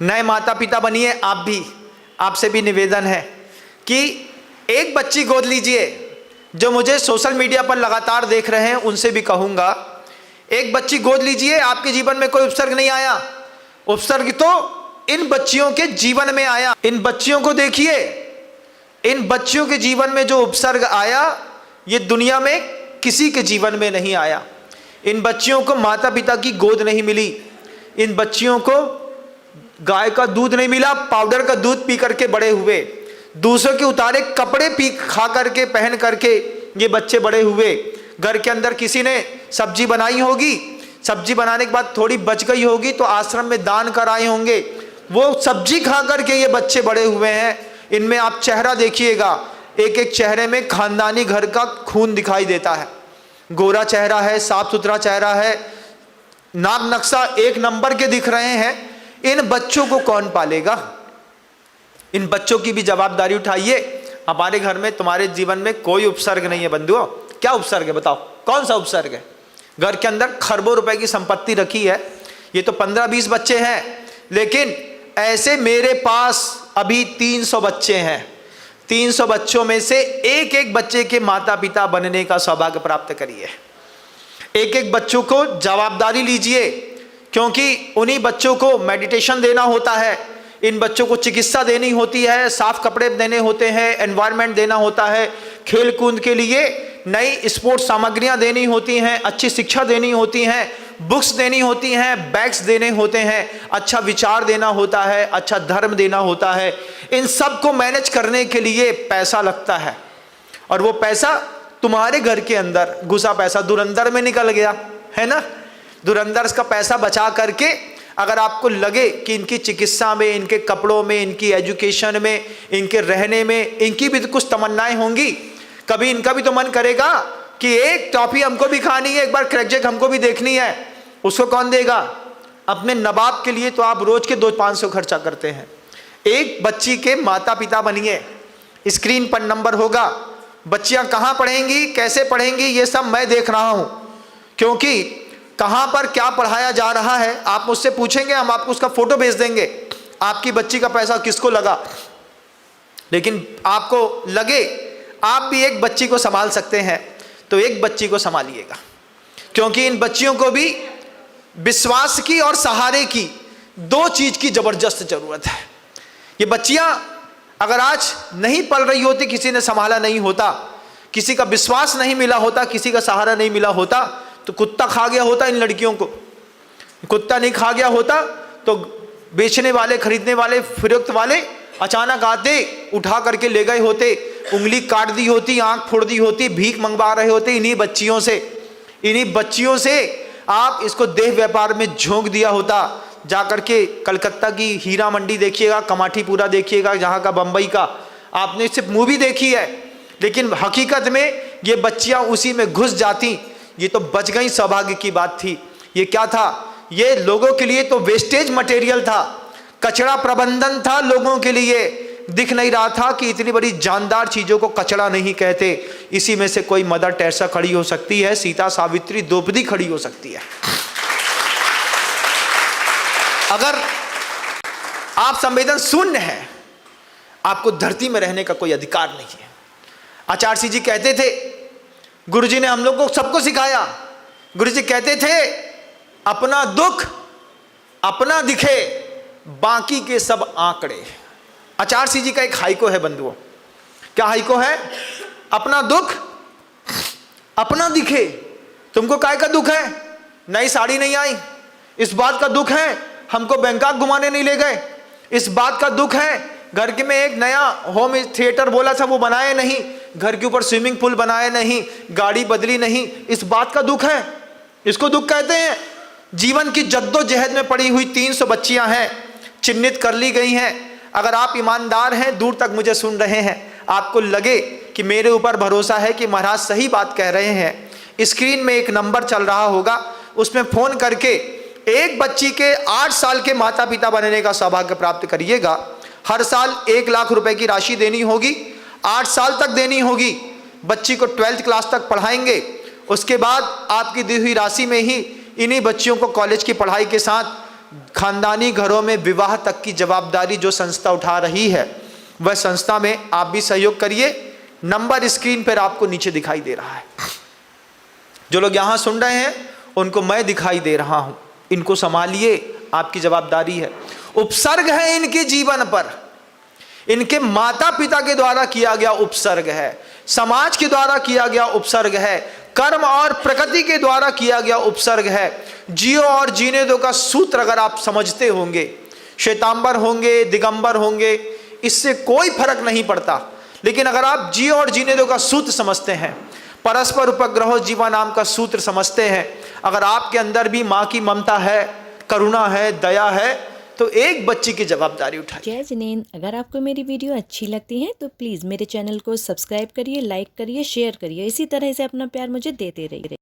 नए माता पिता बनिए आप भी, आपसे भी निवेदन है कि एक बच्ची गोद लीजिए। जो मुझे सोशल मीडिया पर लगातार देख रहे हैं उनसे भी कहूँगा, एक बच्ची गोद लीजिए। आपके जीवन में कोई उपसर्ग नहीं आया, उपसर्ग तो इन बच्चियों के जीवन में आया। इन बच्चियों को देखिए, इन बच्चियों के जीवन में जो उपसर्ग आया ये दुनिया में किसी के जीवन में नहीं आया। इन बच्चियों को माता पिता की गोद नहीं मिली, इन बच्चियों को गाय का दूध नहीं मिला, पाउडर का दूध पी करके बड़े हुए, दूसरों के उतारे कपड़े पी खा करके पहन करके ये बच्चे बड़े हुए। घर के अंदर किसी ने सब्जी बनाई होगी, सब्जी बनाने के बाद थोड़ी बच गई होगी तो आश्रम में दान कराए होंगे, वो सब्जी खा करके ये बच्चे बड़े हुए हैं। इनमें आप चेहरा देखिएगा, एक एक चेहरे में खानदानी घर का खून दिखाई देता है। गोरा चेहरा है, साफ सुथरा चेहरा है, नाक नक्शा एक नंबर के दिख रहे हैं। इन बच्चों को कौन पालेगा? इन बच्चों की भी जवाबदारी उठाइए। हमारे घर में, तुम्हारे जीवन में कोई उपसर्ग नहीं है बंधुओं। क्या उपसर्ग है बताओ, कौन सा उपसर्ग है? घर के अंदर खरबों रुपए की संपत्ति रखी है, ये तो 15-20 बच्चे हैं, लेकिन ऐसे मेरे पास अभी 300 बच्चे हैं। 300 बच्चों में से एक एक बच्चे के माता पिता बनने का सौभाग्य प्राप्त करिए। एक एक बच्चों को जवाबदारी लीजिए, क्योंकि उन्हीं बच्चों को मेडिटेशन देना होता है, इन बच्चों को चिकित्सा देनी होती है, साफ कपड़े देने होते हैं, एनवायरनमेंट देना होता है, खेल कूद के लिए नई स्पोर्ट्स सामग्रियां देनी होती हैं, अच्छी शिक्षा देनी होती हैं, बुक्स देनी होती हैं, बैग्स देने होते हैं, अच्छा विचार देना होता है, अच्छा धर्म देना होता है। इन सब को मैनेज करने के लिए पैसा लगता है, और वो पैसा तुम्हारे घर के अंदर घुसा पैसा धुरंधर में निकल गया है ना। धुरंधर का पैसा बचा करके अगर आपको लगे कि इनकी चिकित्सा में, इनके कपड़ों में, इनकी एजुकेशन में, इनके रहने में इनकी भी तो कुछ तमन्नाएं होंगी। कभी इनका भी तो मन करेगा कि एक टॉफी हमको भी खानी है, एक बार क्रैकजैक हमको भी देखनी है। उसको कौन देगा? अपने नवाब के लिए तो आप रोज के 200-500 खर्चा करते हैं। एक बच्ची के माता पिता बनिए। स्क्रीन पर नंबर होगा, बच्चियां कहाँ पढ़ेंगी, कैसे पढ़ेंगी, ये सब मैं देख रहा हूं, क्योंकि कहाँ पर क्या पढ़ाया जा रहा है आप मुझसे पूछेंगे, हम आपको उसका फोटो भेज देंगे, आपकी बच्ची का पैसा किसको लगा। लेकिन आपको लगे आप भी एक बच्ची को संभाल सकते हैं तो एक बच्ची को संभालिएगा, क्योंकि इन बच्चियों को भी विश्वास की और सहारे की, दो चीज की जबरदस्त जरूरत है। ये बच्चियां अगर आज नहीं पल रही होती, किसी ने संभाला नहीं होता, किसी का विश्वास नहीं मिला होता, किसी का सहारा नहीं मिला होता, तो कुत्ता खा गया होता इन लड़कियों को। कुत्ता नहीं खा गया होता तो बेचने वाले, खरीदने वाले, फिरोख्त वाले अचानक आते, उठा करके ले गए होते, उंगली काट दी होती, आंख फोड़ दी होती, भीख मंगवा रहे होते इन्हीं बच्चियों से। इन्हीं बच्चियों से आप इसको देह व्यापार में झोंक दिया होता। जाकर के कलकत्ता की हीरा मंडी देखिएगा, कमाठीपुरा देखिएगा, जहाँ का बम्बई का, आपने सिर्फ मूवी देखी है, लेकिन हकीकत में ये बच्चियां उसी में घुस जाती। ये तो बच गई, सौभाग्य की बात थी। ये क्या था? ये लोगों के लिए तो वेस्टेज मटेरियल था, कचरा प्रबंधन था लोगों के लिए। दिख नहीं रहा था कि इतनी बड़ी जानदार चीजों को कचरा नहीं कहते। इसी में से कोई मदर टेरेसा खड़ी हो सकती है, सीता, सावित्री, द्रौपदी खड़ी हो सकती है। अगर आप संवेदन शून्य हैं, आपको धरती में रहने का कोई अधिकार नहीं है। आचार्य जी कहते थे, गुरुजी ने हम लोग को सबको सिखाया। गुरुजी कहते थे, अपना दुख अपना दिखे, बाकी के सब आंकड़े। आचार्य जी का एक हाइको है बंधुओं। क्या हाइको है? अपना दुख अपना दिखे। तुमको काय का दुख है? नई साड़ी नहीं आई, इस बात का दुख है। हमको बैंकॉक घुमाने नहीं ले गए, इस बात का दुख है। घर के में एक नया होम थिएटर बोला था वो बनाए नहीं, घर के ऊपर स्विमिंग पूल बनाए नहीं, गाड़ी बदली नहीं, इस बात का दुख है। इसको दुख कहते हैं। जीवन की जद्दोजहद में पड़ी हुई 300 बच्चियां हैं, चिन्हित कर ली गई हैं। अगर आप ईमानदार हैं, दूर तक मुझे सुन रहे हैं, आपको लगे कि मेरे ऊपर भरोसा है कि महाराज सही बात कह रहे हैं, स्क्रीन में एक नंबर चल रहा होगा, उसमें फोन करके एक बच्ची के 8 साल के माता पिता बनने का सौभाग्य प्राप्त करिएगा। हर साल 1 लाख रुपए की राशि देनी होगी, 8 साल तक देनी होगी। बच्ची को 12th क्लास तक पढ़ाएंगे, उसके बाद आपकी दी हुई राशि में ही इन्हीं बच्चियों को कॉलेज की पढ़ाई के साथ खानदानी घरों में विवाह तक की जवाबदारी जो संस्था उठा रही है, वह संस्था में आप भी सहयोग करिए। नंबर स्क्रीन पर आपको नीचे दिखाई दे रहा है। जो लोग यहाँ सुन रहे हैं उनको मैं दिखाई दे रहा हूँ, इनको संभालिए, आपकी जवाबदारी है। उपसर्ग है इनके जीवन पर, इनके माता पिता के द्वारा किया गया उपसर्ग है, समाज के द्वारा किया गया उपसर्ग है, कर्म और प्रकृति के द्वारा किया गया उपसर्ग है। जियो और जीने दो का सूत्र अगर आप समझते होंगे, श्वेतांबर होंगे, दिगंबर होंगे, इससे कोई फर्क नहीं पड़ता। लेकिन अगर आप जियो और जीने दो का सूत्र समझते हैं, परस्पर उपग्रहो जीवा नाम का सूत्र समझते हैं, अगर आपके अंदर भी माँ की ममता है, करुणा है, दया है, तो एक बच्ची की जवाबदारी उठाइए। जय जिनेंद्र, अगर आपको मेरी वीडियो अच्छी लगती है तो प्लीज़ मेरे चैनल को सब्सक्राइब करिए, लाइक करिए, शेयर करिए। इसी तरह से अपना प्यार मुझे देते रहिए।